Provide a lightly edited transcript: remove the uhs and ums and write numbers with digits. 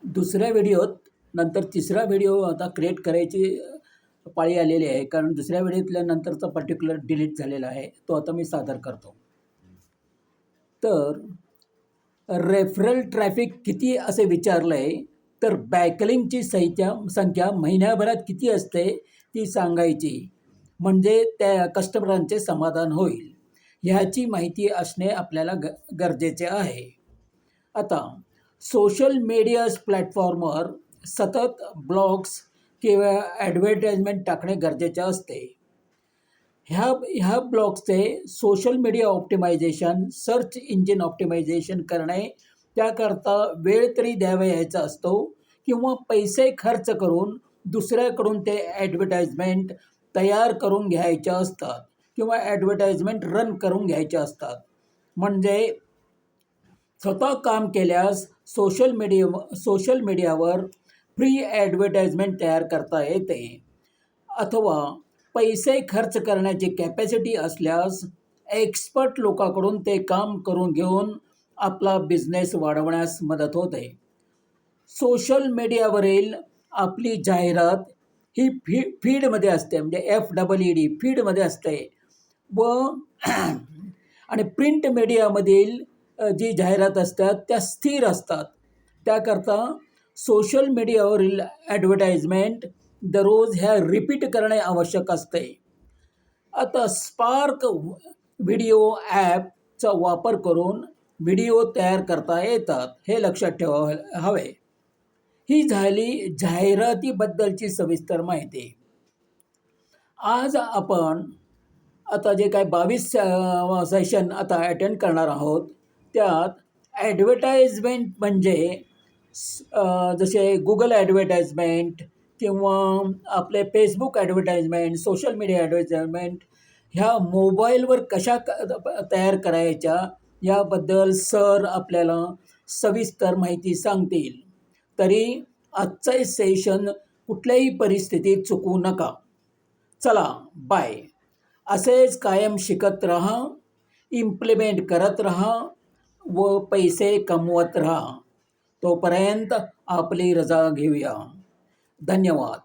दुसऱ्या व्हिडिओत नंतर तिसरा व्हिडिओ आता क्रिएट करायची पाळी आलेली आहे, कारण दुसऱ्या व्हिडिओतल्या नंतरचा पर्टिक्युलर डिलीट झालेला आहे, तो आता मी सादर करतो. तर रेफरल ट्रॅफिक किती असे विचारलं आहे, तर बॅकलिंगची संख्या महिन्याभरात किती असते ती सांगायची, म्हणजे त्या कस्टमरांचे समाधान होईल. ह्याची माहिती असणे आपल्याला गरजेचे आहे. आता सोशल मीडिया प्लॅटफॉर्मवर सतत ब्लॉग्स किंवा ॲडव्हर्टाइजमेंट टाकणे गरजेचे असते. ह्या ब्लॉग्सचे social media optimisation, search engine optimisation करणे, त्याकरता वेळ तरी द्यावयाचा असतो किंवा पैसे खर्च करून दुसऱ्याकडून ते ॲडव्हर्टाइजमेंट तयार करून घ्यायच्या असतात किंवा ॲडव्हर्टाइजमेंट रन करून घ्यायच्या असतात. म्हणजे स्वतः काम केल्यास सोशल मीडियावर फ्री ॲडव्हर्टाइजमेंट तयार करता येते, अथवा पैसे खर्च करण्याची कॅपॅसिटी असल्यास एक्सपर्ट लोकांकडून ते काम करून घेऊन आपला बिझनेस वाढवण्यास मदत होते. सोशल मीडियावरील आपली जाहिरात ही फीडमध्ये असते, म्हणजे FEED फीडमध्ये असते व आणि प्रिंट मीडियामधील जी जाहिरात असतात त्या स्थिर असतात. त्याकरता सोशल मीडियावरील ॲडव्हर्टाइजमेंट दररोज ह्या रिपीट करणे आवश्यक असते. आता स्पार्क व्हिडिओ ॲपचा वापर करून व्हिडिओ तयार करता येतात, हे लक्षात ठेवायला हवे. ही झाली जाहिरातीबद्दलची सविस्तर माहिती. आज आपण आता जे काय 22 सेशन आता अटेंड करणार आहोत, त्यात ॲडव्हर्टाइजमेंट म्हणजे जसे गुगल ॲडव्हर्टाइजमेंट किंवा आपले Facebook advertisement, social media advertisement ह्या मोबाईलवर कशा तयार करायच्या याबद्दल सर आपल्याला सविस्तर माहिती सांगतील. तरी आजचं सेशन कुठल्याही परिस्थितीत चुकवू नका. चला बाय. असेच कायम शिकत राहा, इम्प्लिमेंट करत राहा व पैसे कमवत राहा. तोपर्यंत आपली रजा घेऊया. धन्यवाद.